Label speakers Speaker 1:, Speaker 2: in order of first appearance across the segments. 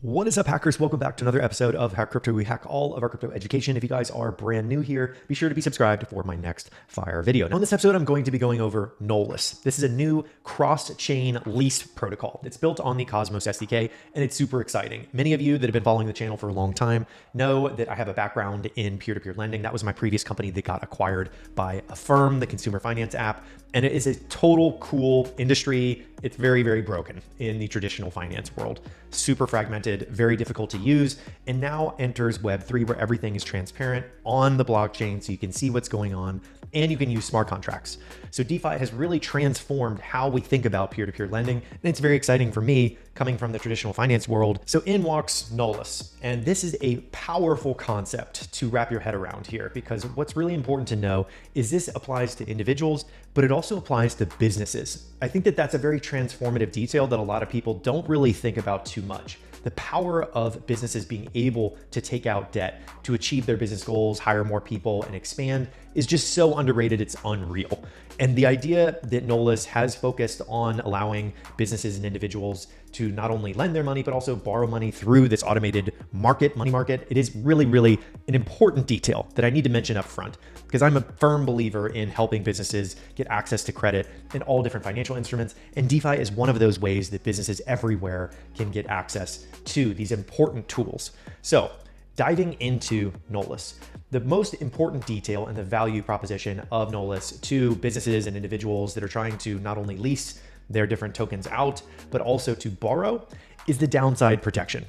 Speaker 1: What is up, hackers? Welcome back to another episode of Hack Crypto. We hack all of our crypto education. If you guys are brand new here, be sure to be subscribed for my next fire video. Now, in this episode, I'm going to be going over Nolus. This is a new cross-chain lease protocol. It's built on the Cosmos SDK, and it's super exciting. Many of you that have been following the channel for a long time know that I have a background in peer-to-peer lending. That was my previous company that got acquired by a firm, the consumer finance app, and it is a total cool industry. It's very, very broken in the traditional finance world. Super fragmented, very difficult to use, and now enters Web3 where everything is transparent on the blockchain so you can see what's going on and you can use smart contracts. So DeFi has really transformed how we think about peer-to-peer lending, and it's very exciting for me coming from the traditional finance world. So in walks Nolus, and this is a powerful concept to wrap your head around here, because what's really important to know is this applies to individuals, but it also applies to businesses. I think that that's a very transformative detail that a lot of people don't really think about too much. The power of businesses being able to take out debt to achieve their business goals, hire more people, and expand is just so underrated, it's unreal. And the idea that Nolus has focused on allowing businesses and individuals to not only lend their money, but also borrow money through this automated money market, it is really, really an important detail that I need to mention up front, because I'm a firm believer in helping businesses get access to credit in all different financial instruments. And DeFi is one of those ways that businesses everywhere can get access to these important tools. So diving into Nolus, the most important detail and the value proposition of Nolus to businesses and individuals that are trying to not only lease their different tokens out, but also to borrow, is the downside protection.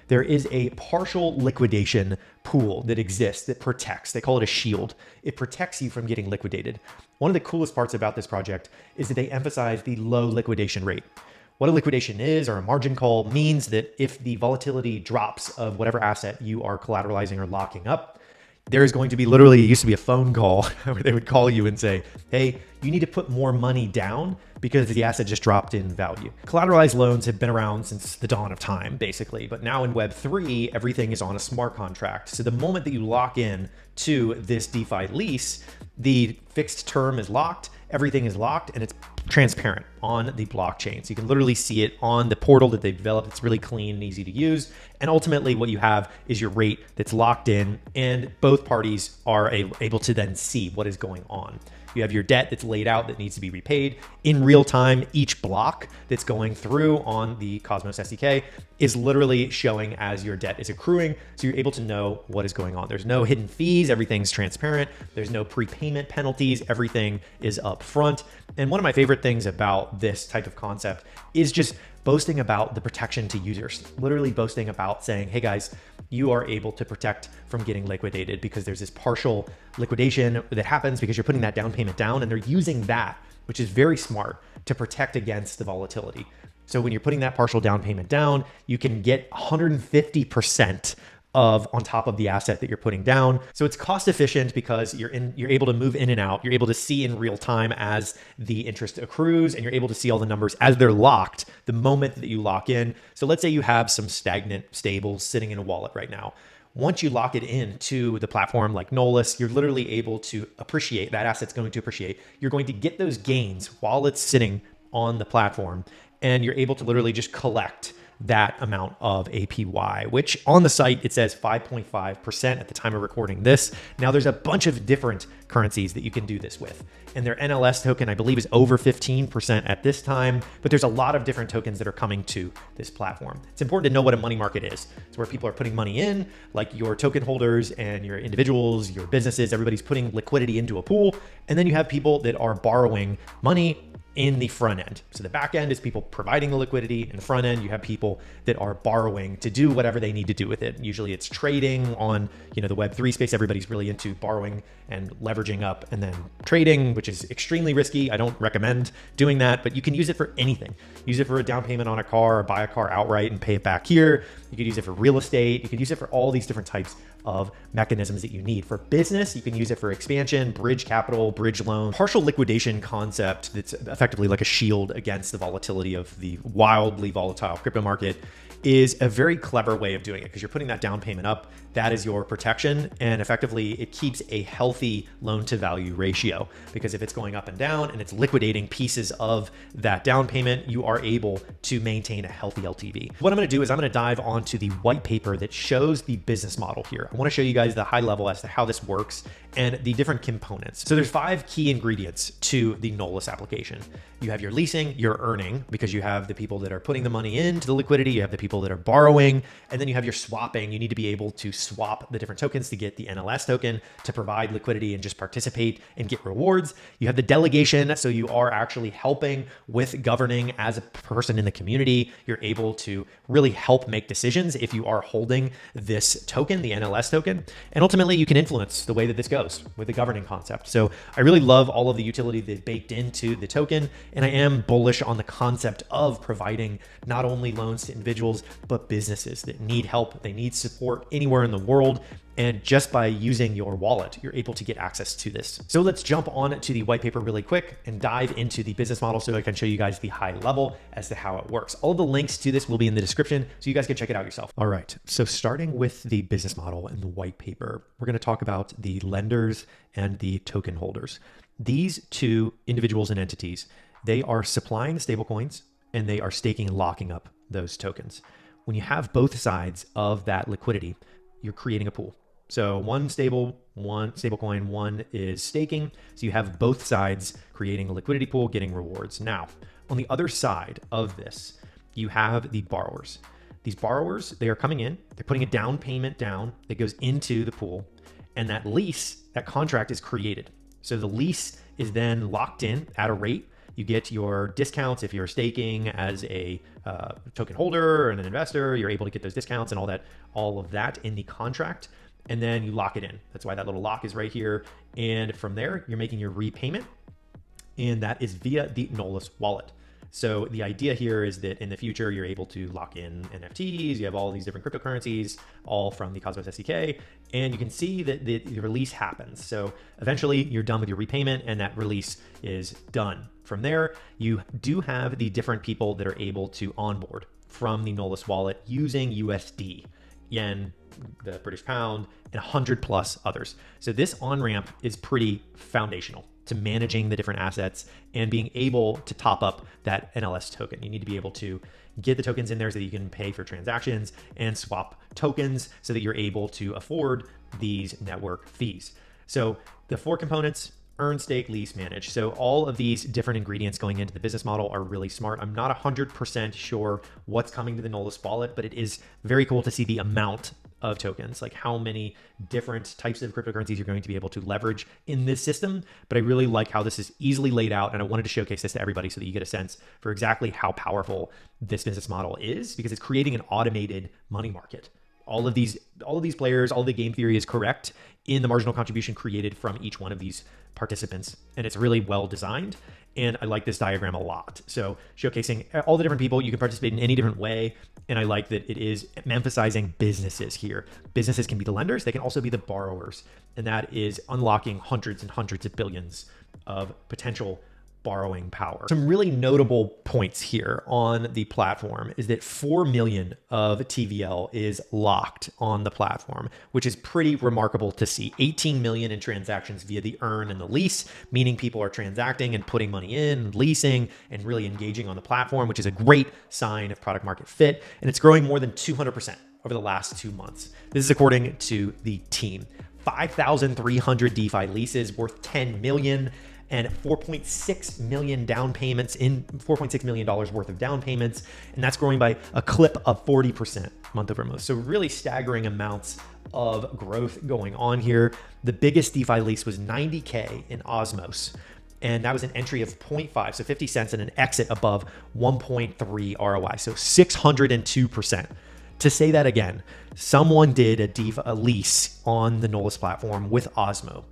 Speaker 1: There is a partial liquidation pool that exists that protects, they call it a shield. It protects you from getting liquidated. One of the coolest parts about this project is that they emphasize the low liquidation rate. What a liquidation is, or a margin call, means that if the volatility drops of whatever asset you are collateralizing or locking up, there is going to be literally, it used to be a phone call where they would call you and say, hey, you need to put more money down because the asset just dropped in value. Collateralized loans have been around since the dawn of time, basically, but now in Web3, everything is on a smart contract. So the moment that you lock in to this DeFi lease, the fixed term is locked, everything is locked, and it's transparent on the blockchain. So you can literally see it on the portal that they've developed. It's really clean and easy to use. And ultimately what you have is your rate that's locked in, and both parties are able to then see what is going on. You have your debt that's laid out that needs to be repaid in real time. Each block that's going through on the Cosmos SDK is literally showing as your debt is accruing. So you're able to know what is going on. There's no hidden fees. Everything's transparent. There's no prepayment penalties. Everything is upfront. And one of my favorite things about this type of concept is just boasting about the protection to users, literally boasting about saying, hey guys, you are able to protect from getting liquidated because there's this partial liquidation that happens because you're putting that down payment down, and they're using that, which is very smart, to protect against the volatility. So when you're putting that partial down payment down, you can get 150% of on top of the asset that you're putting down. So it's cost efficient because you're able to move in and out. You're able to see in real time as the interest accrues, and you're able to see all the numbers as they're locked the moment that you lock in. So let's say you have some stagnant stables sitting in a wallet right now. Once you lock it into the platform like Nolus, you're literally able to appreciate, that asset's going to appreciate. You're going to get those gains while it's sitting on the platform, and you're able to literally just collect that amount of APY, which on the site, it says 5.5% at the time of recording this. Now there's a bunch of different currencies that you can do this with. And their NLS token, I believe, is over 15% at this time, but there's a lot of different tokens that are coming to this platform. It's important to know what a money market is. It's where people are putting money in, like your token holders and your individuals, your businesses, everybody's putting liquidity into a pool. And then you have people that are borrowing money in the front end. So the back end is people providing the liquidity. In the front end, you have people that are borrowing to do whatever they need to do with it. Usually it's trading on, the Web3 space. Everybody's really into borrowing and leveraging up, and then trading, which is extremely risky. I don't recommend doing that, but you can use it for anything. Use it for a down payment on a car, or buy a car outright and pay it back here. You could use it for real estate. You could use it for all these different types of mechanisms that you need. For business, you can use it for expansion, bridge capital, bridge loan, partial liquidation concept that's effectively like a shield against the volatility of the wildly volatile crypto market is a very clever way of doing it because you're putting that down payment up. That is your protection. And effectively, it keeps a healthy loan to value ratio, because if it's going up and down and it's liquidating pieces of that down payment, you are able to maintain a healthy LTV. What I'm going to do is I'm going to dive onto the white paper that shows the business model here. I want to show you guys the high level as to how this works and the different components. So there's 5 key ingredients to the Nolus application. You have your leasing, your earning, because you have the people that are putting the money into the liquidity, you have the people that are borrowing, and then you have your swapping. You need to be able to swap the different tokens to get the NLS token to provide liquidity and just participate and get rewards. You have the delegation, so you are actually helping with governing as a person in the community. You're able to really help make decisions if you are holding this token, the NLS token, and ultimately you can influence the way that this goes with the governing concept. So I really love all of the utility that's baked into the token, and I am bullish on the concept of providing not only loans to individuals, but businesses that need help, they need support anywhere in the world. And just by using your wallet, you're able to get access to this. So let's jump on to the white paper really quick and dive into the business model so I can show you guys the high level as to how it works. All the links to this will be in the description, so you guys can check it out yourself. All right, so starting with the business model and the white paper, we're gonna talk about the lenders and the token holders. These 2 individuals and entities, they are supplying the stablecoins and they are staking and locking up those tokens. When you have both sides of that liquidity, you're creating a pool. So one stablecoin, one is staking. So you have both sides creating a liquidity pool, getting rewards. Now, on the other side of this, you have the borrowers. These borrowers, they are coming in, they're putting a down payment down that goes into the pool, and that lease, that contract is created. So the lease is then locked in at a rate. You get your discounts if you're staking as a token holder and an investor. You're able to get those discounts and all of that in the contract, and then you lock it in. That's why that little lock is right here. And from there, you're making your repayment, and that is via the Nolus wallet. So the idea here is that in the future, you're able to lock in NFTs. You have all these different cryptocurrencies, all from the Cosmos SDK, and you can see that the release happens. So eventually you're done with your repayment and that release is done. From there, you do have the different people that are able to onboard from the Nolus wallet using USD, yen, the British pound, and 100+ others. So this on-ramp is pretty foundational to managing the different assets and being able to top up that NLS token. You need to be able to get the tokens in there so that you can pay for transactions and swap tokens so that you're able to afford these network fees. So the 4 components: earn, stake, lease, manage. So all of these different ingredients going into the business model are really smart. I'm not 100% sure what's coming to the Nolus wallet, but it is very cool to see the amount of tokens, like how many different types of cryptocurrencies you're going to be able to leverage in this system. But I really like how this is easily laid out, and I wanted to showcase this to everybody so that you get a sense for exactly how powerful this business model is, because it's creating an automated money market. All of these players, all the game theory is correct in the marginal contribution created from each one of these participants, and it's really well designed. And I like this diagram a lot. So showcasing all the different people, you can participate in any different way. And I like that it is emphasizing businesses here. Businesses can be the lenders, they can also be the borrowers. And that is unlocking hundreds and hundreds of billions of potential borrowing power. Some really notable points here on the platform is that 4 million of TVL is locked on the platform, which is pretty remarkable to see. 18 million in transactions via the earn and the lease, meaning people are transacting and putting money in, leasing, and really engaging on the platform, which is a great sign of product market fit. And it's growing more than 200% over the last 2 months. This is according to the team. 5,300 DeFi leases worth 10 million. And 4.6 million down payments in $4.6 million worth of down payments. And that's growing by a clip of 40% month over month. So really staggering amounts of growth going on here. The biggest DeFi lease was 90K in Osmos. And that was an entry of 0.5, so 50 cents, and an exit above 1.3 ROI. So 602%. To say that again, someone did a lease on the Nolus platform with Osmo.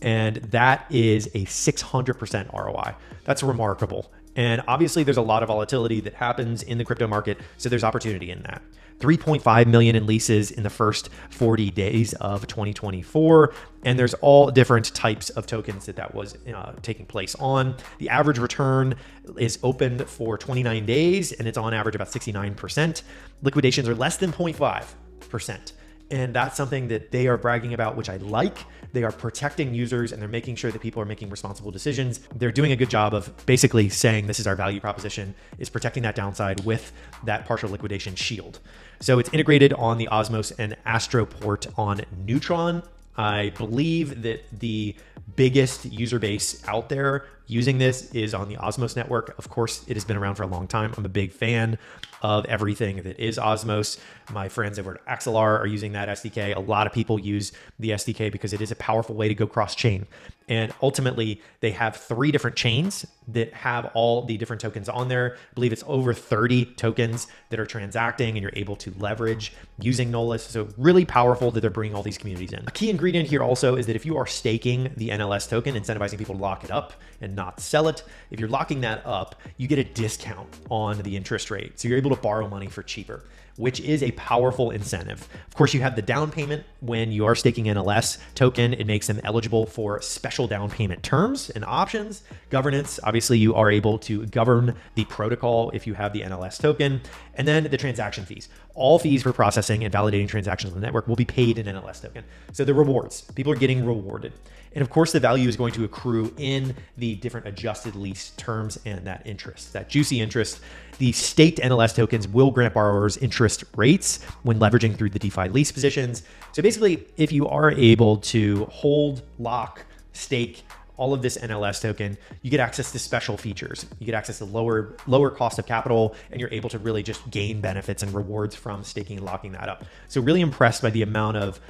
Speaker 1: And that is a 600% ROI. That's remarkable. And obviously there's a lot of volatility that happens in the crypto market, so there's opportunity in that. 3.5 million in leases in the first 40 days of 2024. And there's all different types of tokens that was taking place on. The average return is open for 29 days, and it's on average about 69%. Liquidations are less than 0.5%. And that's something that they are bragging about, which I like. They are protecting users and they're making sure that people are making responsible decisions. They're doing a good job of basically saying this is our value proposition, is protecting that downside with that partial liquidation shield. So it's integrated on the Osmos and Astro port on Neutron. I believe that the biggest user base out there using this is on the Osmos network. Of course, it has been around for a long time. I'm a big fan of everything that is Osmos. My friends over at Axelar are using that SDK. A lot of people use the SDK because it is a powerful way to go cross-chain. And ultimately, they have 3 different chains that have all the different tokens on there. I believe it's over 30 tokens that are transacting and you're able to leverage using Nolus. So really powerful that they're bringing all these communities in. A key ingredient here also is that if you are staking the NLS token, incentivizing people to lock it up and not sell it, if you're locking that up, you get a discount on the interest rate. So you're able to borrow money for cheaper, which is a powerful incentive. Of course, you have the down payment when you are staking NLS token. It makes them eligible for special down payment terms and options. Governance, obviously you are able to govern the protocol if you have the NLS token. And then the transaction fees. All fees for processing and validating transactions on the network will be paid in NLS token. So the rewards, people are getting rewarded. And of course, the value is going to accrue in the different adjusted lease terms and that interest, that juicy interest. The staked NLS tokens will grant borrowers interest rates when leveraging through the DeFi lease positions. So basically, if you are able to hold, lock, stake all of this NLS token, you get access to special features. You get access to lower cost of capital, and you're able to really just gain benefits and rewards from staking and locking that up. So really impressed by the amount of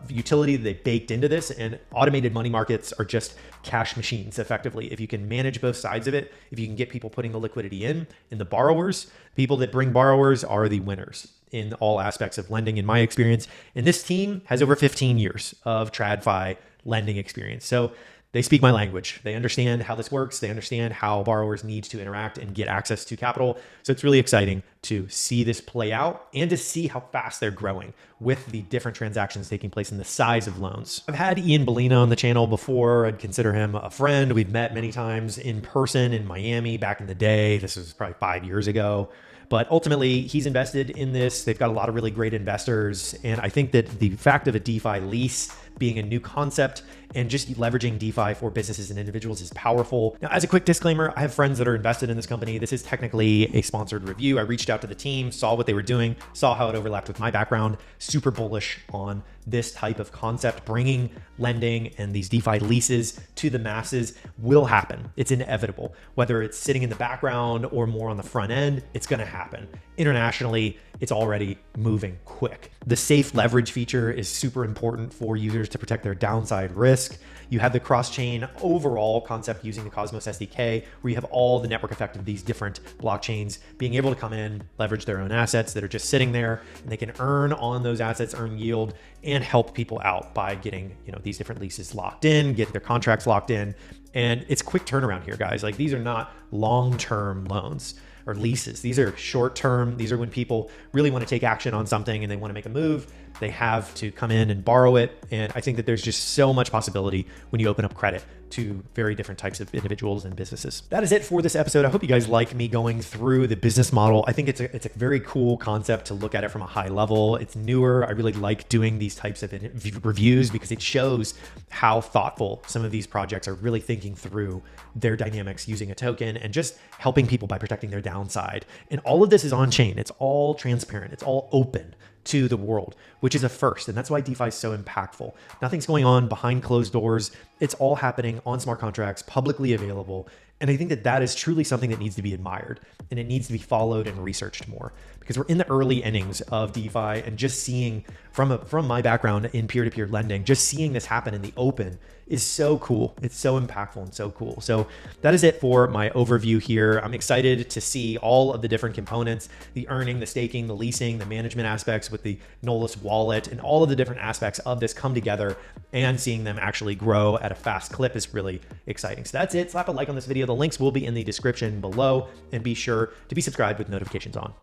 Speaker 1: utility that they baked into this, and automated money markets are just cash machines effectively. If you can manage both sides of it, if you can get people putting the liquidity in and the borrowers, people that bring borrowers are the winners in all aspects of lending in my experience. And this team has over 15 years of TradFi lending experience. So they speak my language. They understand how this works. They understand how borrowers need to interact and get access to capital. So it's really exciting to see this play out and to see how fast they're growing with the different transactions taking place in the size of loans. I've had Ian Bellina on the channel before. I'd consider him a friend. We've met many times in person in Miami back in the day. This was probably 5 years ago. But ultimately, he's invested in this. They've got a lot of really great investors. And I think that the fact of a DeFi lease being a new concept and just leveraging DeFi for businesses and individuals is powerful. Now, as a quick disclaimer, I have friends that are invested in this company. This is technically a sponsored review. I reached out to the team, saw what they were doing, saw how it overlapped with my background. Super bullish on this type of concept. Bringing lending and these DeFi leases to the masses will happen. It's inevitable. Whether it's sitting in the background or more on the front end, it's going to happen. Internationally, it's already moving quick. The safe leverage feature is super important for users to protect their downside risk. You have the cross-chain overall concept using the Cosmos SDK, where you have all the network effect of these different blockchains being able to come in, leverage their own assets that are just sitting there, and they can earn on those assets, earn yield, and help people out by getting, these different leases locked in, get their contracts locked in. And it's quick turnaround here, guys. Like, these are not long-term loans or leases. These are short-term. These are when people really want to take action on something and they want to make a move. They have to come in and borrow it. And I think that there's just so much possibility when you open up credit to very different types of individuals and businesses. That is it for this episode. I hope you guys like me going through the business model. I think it's a very cool concept to look at it from a high level. It's newer. I really like doing these types of reviews because it shows how thoughtful some of these projects are really thinking through their dynamics using a token and just helping people by protecting their downside. And all of this is on chain. It's all transparent. It's all open to the world, which is a first. And that's why DeFi is so impactful. Nothing's going on behind closed doors. It's all happening on smart contracts, publicly available. And I think that that is truly something that needs to be admired and it needs to be followed and researched more, because we're in the early innings of DeFi, and just seeing from my background in peer-to-peer lending, just seeing this happen in the open is so cool. It's so impactful and so cool. So that is it for my overview here. I'm excited to see all of the different components, the earning, the staking, the leasing, the management aspects with the Nolus wallet, and all of the different aspects of this come together, and seeing them actually grow at a fast clip is really exciting. So that's it. Slap a like on this video. The links will be in the description below, and be sure to be subscribed with notifications on.